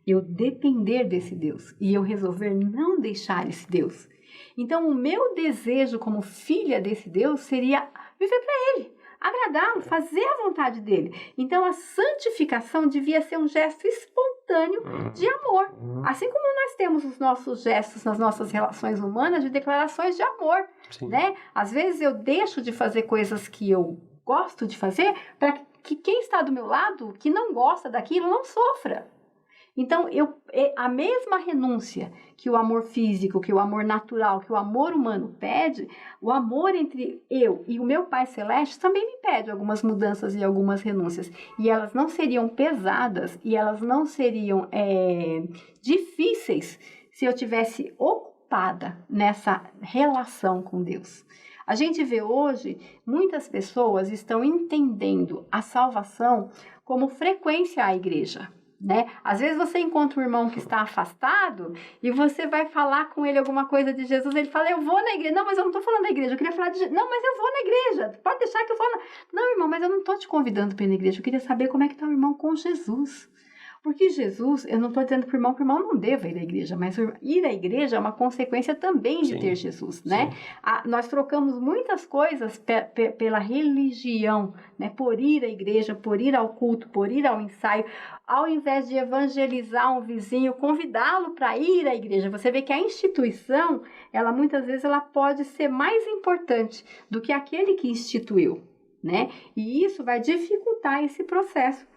eu depender desse Deus e eu resolver não deixar esse Deus. Então, o meu desejo como filha desse Deus seria viver para Ele, agradá-lo, fazer a vontade dEle. Então, a santificação devia ser um gesto espontâneo de amor. Assim como nós temos os nossos gestos nas nossas relações humanas de declarações de amor, né? Às vezes eu deixo de fazer coisas que eu gosto de fazer para que quem está do meu lado, que não gosta daquilo, não sofra. Então, a mesma renúncia que o amor físico, que o amor natural, que o amor humano pede, o amor entre eu e o meu Pai Celeste também me pede algumas mudanças e algumas renúncias. E elas não seriam pesadas e elas não seriam difíceis se eu tivesse ocupada nessa relação com Deus. A gente vê hoje, muitas pessoas estão entendendo a salvação como frequência à igreja. Né? Às vezes você encontra um irmão que está afastado e você vai falar com ele alguma coisa de Jesus, ele fala, eu vou na igreja. Não, mas eu não estou falando da igreja, eu queria falar de Jesus. Não, mas eu vou na igreja, pode deixar que eu vou Não, irmão, mas eu não estou te convidando para ir na igreja, eu queria saber como é que está o irmão com Jesus. Porque Jesus, eu não estou dizendo para o irmão não deva ir à igreja, mas ir à igreja é uma consequência também de ter Jesus, né? Nós trocamos muitas coisas pela religião, né? Por ir à igreja, por ir ao culto, por ir ao ensaio, ao invés de evangelizar um vizinho, convidá-lo para ir à igreja. Você vê que a instituição, ela muitas vezes ela pode ser mais importante do que aquele que instituiu, né? E isso vai dificultar esse processo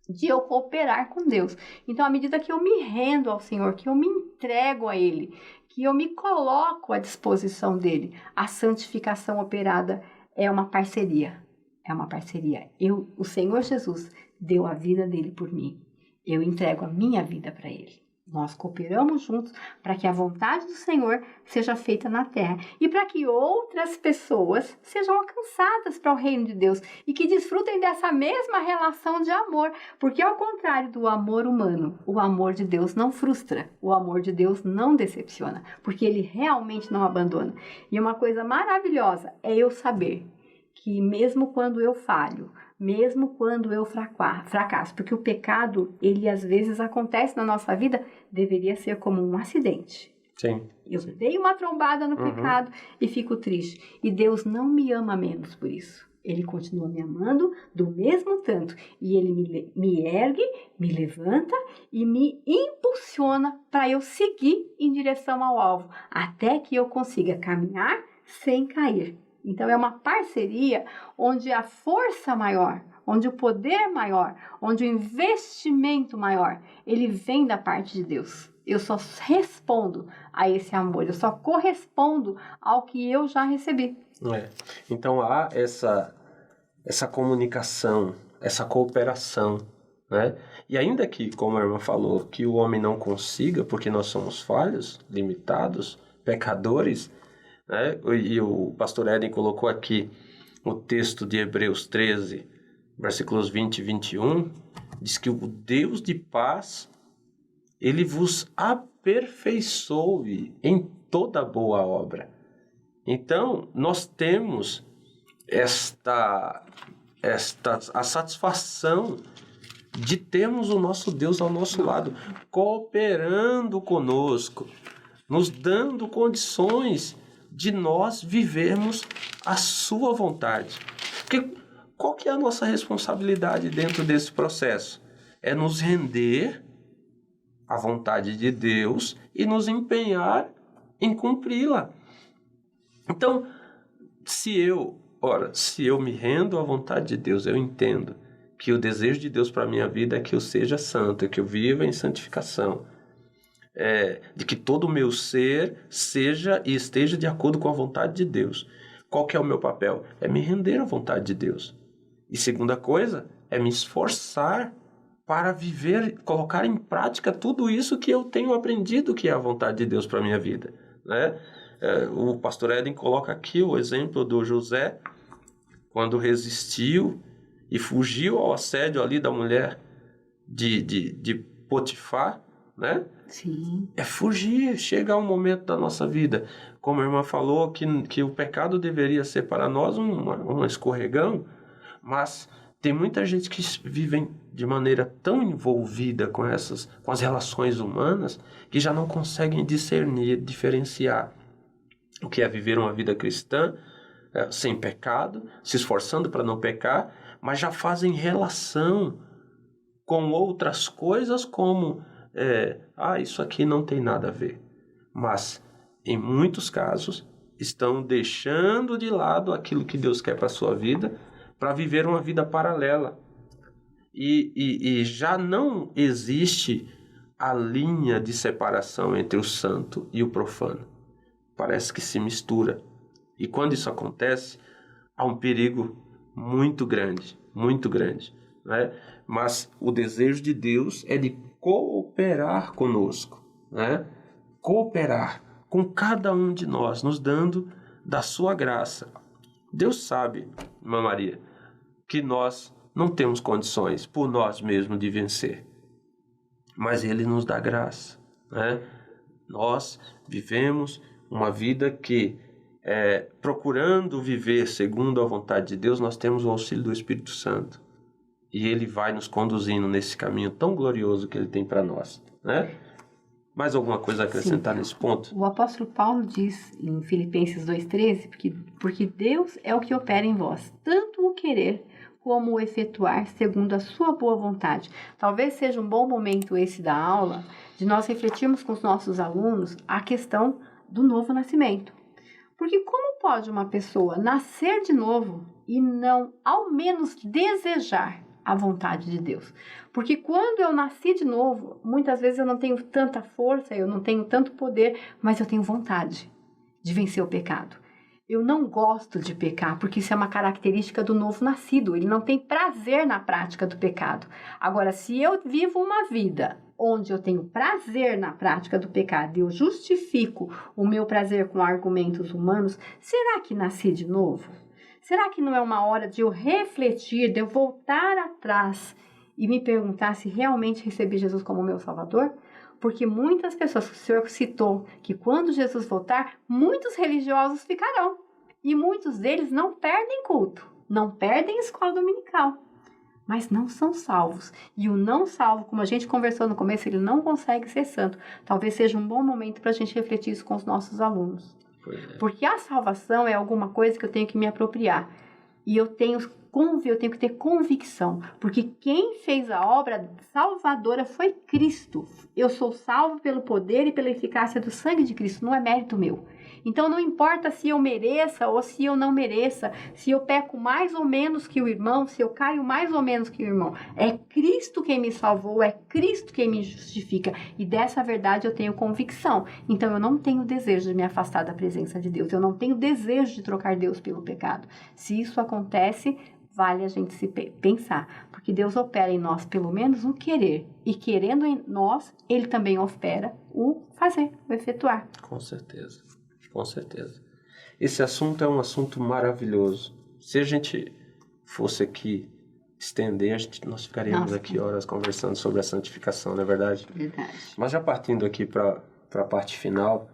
de eu cooperar com Deus. Então, à medida que eu me rendo ao Senhor, que eu me entrego a Ele, que eu me coloco à disposição dEle, a santificação operada é uma parceria. É uma parceria. O Senhor Jesus deu a vida dEle por mim. Eu entrego a minha vida para Ele. Nós cooperamos juntos para que a vontade do Senhor seja feita na terra e para que outras pessoas sejam alcançadas para o reino de Deus e que desfrutem dessa mesma relação de amor, porque ao contrário do amor humano, o amor de Deus não frustra, o amor de Deus não decepciona, porque Ele realmente não abandona. E uma coisa maravilhosa é eu saber que mesmo quando eu falho, mesmo quando eu fracasso, porque o pecado, ele às vezes acontece na nossa vida, deveria ser como um acidente. Sim. Eu dei uma trombada no pecado e fico triste. E Deus não me ama menos por isso. Ele continua me amando do mesmo tanto. E Ele me ergue, me levanta e me impulsiona para eu seguir em direção ao alvo, até que eu consiga caminhar sem cair. Então, é uma parceria onde a força maior, onde o poder maior, onde o investimento maior, ele vem da parte de Deus. Eu só respondo a esse amor, eu só correspondo ao que eu já recebi. Então, há essa comunicação, essa cooperação, né? E ainda que, como a irmã falou, que o homem não consiga, porque nós somos falhos, limitados, pecadores, né? E o pastor Éden colocou aqui o texto de Hebreus 13, versículos 20 e 21, diz que o Deus de paz, Ele vos aperfeiçoe em toda boa obra. Então, nós temos a satisfação de termos o nosso Deus ao nosso lado, cooperando conosco, nos dando condições de nós vivermos a sua vontade. Porque qual que é a nossa responsabilidade dentro desse processo? É nos render a vontade de Deus e nos empenhar em cumpri-la. Então, se eu me rendo à vontade de Deus, eu entendo que o desejo de Deus para a minha vida é que eu seja santo, é que eu viva em santificação, de que todo o meu ser seja e esteja de acordo com a vontade de Deus. Qual que é o meu papel? É me render à vontade de Deus. E segunda coisa, é me esforçar para viver, colocar em prática tudo isso que eu tenho aprendido que é a vontade de Deus para a minha vida, né? O pastor Eden coloca aqui o exemplo do José, quando resistiu e fugiu ao assédio ali da mulher de Potifar, né? Sim. É fugir, chega um momento da nossa vida. Como a irmã falou, que o pecado deveria ser para nós um escorregão, mas tem muita gente que vive de maneira tão envolvida com as relações humanas, que já não conseguem discernir, diferenciar o que é viver uma vida cristã, sem pecado, se esforçando para não pecar, mas já fazem relação com outras coisas como isso aqui não tem nada a ver. Mas, em muitos casos, estão deixando de lado aquilo que Deus quer para a sua vida, para viver uma vida paralela. E já não existe a linha de separação entre o santo e o profano. Parece que se mistura. E quando isso acontece, há um perigo muito grande, né? Mas o desejo de Deus é de cooperar conosco, né? Cooperar com cada um de nós, nos dando da sua graça. Deus sabe, irmã Maria, que nós não temos condições por nós mesmos de vencer, mas Ele nos dá graça, né? Nós vivemos uma vida que, procurando viver segundo a vontade de Deus, nós temos o auxílio do Espírito Santo. E Ele vai nos conduzindo nesse caminho tão glorioso que Ele tem para nós, né? Mais alguma coisa a acrescentar nesse ponto? O apóstolo Paulo diz em Filipenses 2,13, porque Deus é o que opera em vós, tanto o querer como o efetuar segundo a sua boa vontade. Talvez seja um bom momento esse da aula, de nós refletirmos com os nossos alunos a questão do novo nascimento. Porque como pode uma pessoa nascer de novo e não, ao menos, desejar a vontade de Deus? Porque quando eu nasci de novo, muitas vezes eu não tenho tanta força, eu não tenho tanto poder, mas eu tenho vontade de vencer o pecado. Eu não gosto de pecar, porque isso é uma característica do novo nascido. Ele não tem prazer na prática do pecado. Agora, se eu vivo uma vida onde eu tenho prazer na prática do pecado e eu justifico o meu prazer com argumentos humanos, será que nasci de novo? Será que não é uma hora de eu refletir, de eu voltar atrás e me perguntar se realmente recebi Jesus como meu Salvador? Porque muitas pessoas, o Senhor citou que quando Jesus voltar, muitos religiosos ficarão. E muitos deles não perdem culto, não perdem escola dominical, mas não são salvos. E o não salvo, como a gente conversou no começo, ele não consegue ser santo. Talvez seja um bom momento para a gente refletir isso com os nossos alunos. Porque a salvação é alguma coisa que eu tenho que me apropriar. E eu tenho que ter convicção, porque quem fez a obra salvadora foi Cristo. Eu sou salvo pelo poder e pela eficácia do sangue de Cristo, não é mérito meu. Então não importa se eu mereça ou se eu não mereça, se eu peco mais ou menos que o irmão, se eu caio mais ou menos que o irmão. É Cristo quem me salvou, é Cristo quem me justifica. E dessa verdade eu tenho convicção. Então eu não tenho desejo de me afastar da presença de Deus. Eu não tenho desejo de trocar Deus pelo pecado. Se isso acontece, vale a gente se pensar, porque Deus opera em nós pelo menos o querer, e querendo em nós, Ele também opera o fazer, o efetuar. Com certeza, com certeza. Esse assunto é um assunto maravilhoso. Se a gente fosse aqui estender, nós ficaríamos aqui horas conversando sobre a santificação, não é verdade? Verdade. Mas já partindo aqui para a parte final,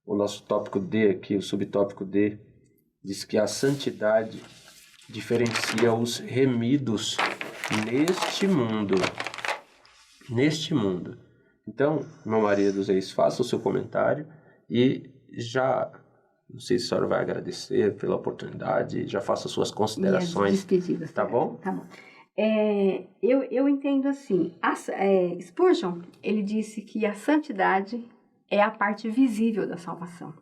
o nosso tópico D aqui, o subtópico D, diz que a santidade diferencia os remidos neste mundo. Neste mundo. Então, irmã Maria dos Reis, faça o seu comentário e já, não sei se a senhora vai agradecer pela oportunidade, já faça suas considerações. E as despedidas. Tá bom? Tá bom. Eu entendo assim, Spurgeon, ele disse que a santidade é a parte visível da salvação,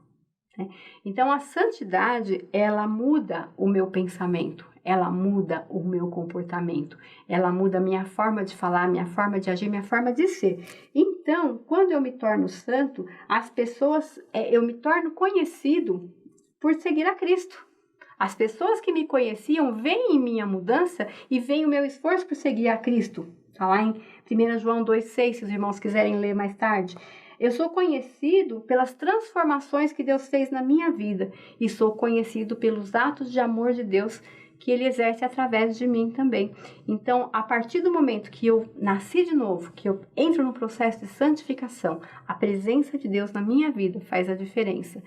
né? Então, a santidade, ela muda o meu pensamento, ela muda o meu comportamento, ela muda a minha forma de falar, minha forma de agir, minha forma de ser. Então, quando eu me torno santo, as pessoas, eu me torno conhecido por seguir a Cristo. As pessoas que me conheciam veem em minha mudança e veem o meu esforço por seguir a Cristo. Está lá em 1 João 2,6, se os irmãos quiserem ler mais tarde. Eu sou conhecido pelas transformações que Deus fez na minha vida e sou conhecido pelos atos de amor de Deus que Ele exerce através de mim também. Então, a partir do momento que eu nasci de novo, que eu entro no processo de santificação, a presença de Deus na minha vida faz a diferença.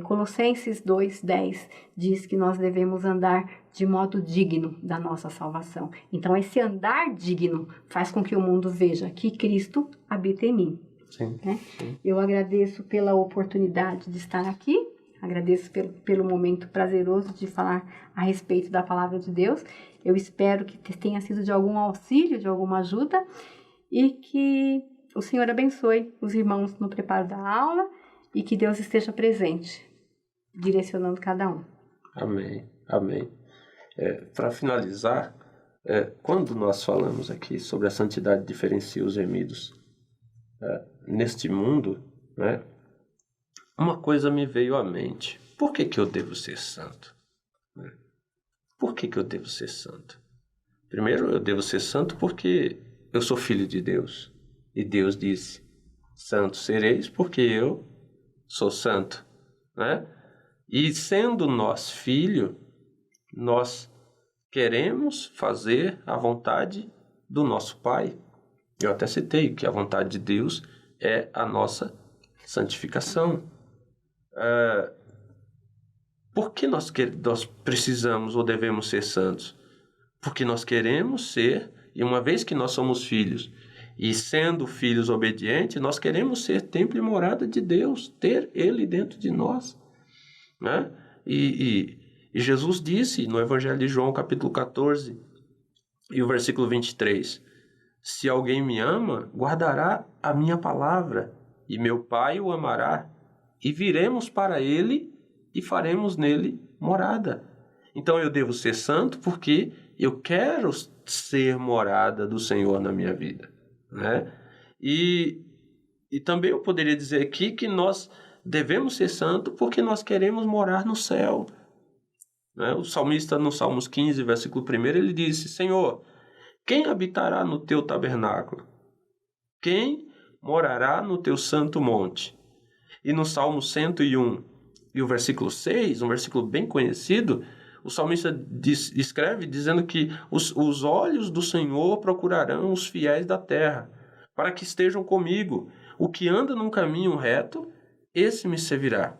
Colossenses 2,10 diz que nós devemos andar de modo digno da nossa salvação. Então, esse andar digno faz com que o mundo veja que Cristo habita em mim. Sim, né? sim. Eu agradeço pela oportunidade de estar aqui, agradeço pelo momento prazeroso de falar a respeito da palavra de Deus. Eu espero que tenha sido de algum auxílio, de alguma ajuda, e que o Senhor abençoe os irmãos no preparo da aula e que Deus esteja presente, direcionando cada um. Amém, amém. Para finalizar, quando nós falamos aqui sobre a santidade diferencia os remidos neste mundo, né, uma coisa me veio à mente. Por que eu devo ser santo? Por que eu devo ser santo? Primeiro, eu devo ser santo porque eu sou filho de Deus. E Deus disse, santo sereis porque eu sou santo, né? E sendo nós filho, nós queremos fazer a vontade do nosso Pai. Eu até citei que a vontade de Deus é a nossa santificação. Por que nós precisamos ou devemos ser santos? Porque nós queremos ser, e uma vez que nós somos filhos, e sendo filhos obedientes, nós queremos ser templo e morada de Deus, ter Ele dentro de nós, né? E Jesus disse no Evangelho de João, capítulo 14, e o versículo 23, se alguém me ama, guardará a minha palavra, e meu Pai o amará, e viremos para ele e faremos nele morada. Então eu devo ser santo porque eu quero ser morada do Senhor na minha vida, né? E também eu poderia dizer aqui que nós devemos ser santos porque nós queremos morar no céu, né? O salmista no Salmos 15, versículo 1, ele disse, Senhor, quem habitará no teu tabernáculo? Quem morará no teu santo monte? E no Salmo 101 e o versículo 6, um versículo bem conhecido, o salmista escreve dizendo que os olhos do Senhor procurarão os fiéis da terra, para que estejam comigo. O que anda num caminho reto, esse me servirá.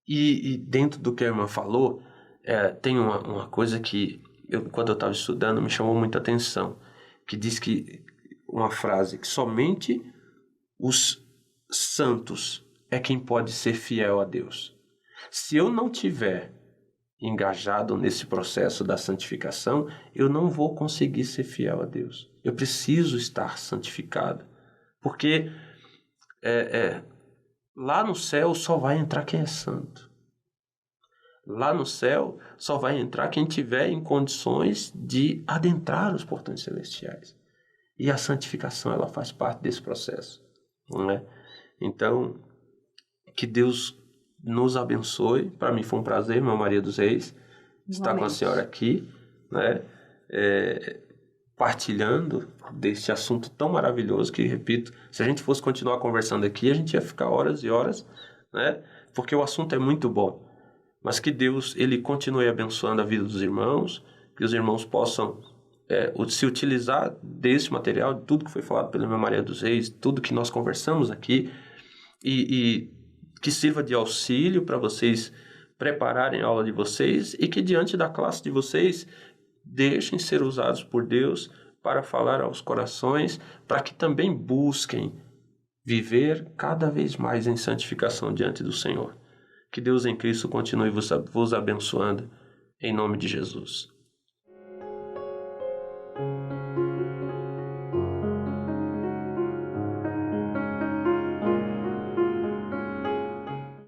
E dentro do que a irmã falou, tem uma coisa que, quando eu estava estudando, me chamou muita atenção, que diz que, uma frase, que somente os santos é quem pode ser fiel a Deus. Se eu não tiver engajado nesse processo da santificação, eu não vou conseguir ser fiel a Deus. Eu preciso estar santificado, porque lá no céu só vai entrar quem é santo. Lá no céu só vai entrar quem tiver em condições de adentrar os portões celestiais. E a santificação, ela faz parte desse processo, não é? Então, que Deus nos abençoe. Para mim foi um prazer, irmã Maria dos Reis, estar com a senhora aqui, né? Partilhando deste assunto tão maravilhoso que, repito, se a gente fosse continuar conversando aqui, a gente ia ficar horas e horas, né? Porque o assunto é muito bom. Mas que Deus, Ele continue abençoando a vida dos irmãos, que os irmãos possam se utilizar desse material, de tudo que foi falado pela irmã Maria dos Reis, tudo que nós conversamos aqui, e que sirva de auxílio para vocês prepararem a aula de vocês e que diante da classe de vocês deixem ser usados por Deus para falar aos corações, para que também busquem viver cada vez mais em santificação diante do Senhor. Que Deus em Cristo continue vos abençoando, em nome de Jesus.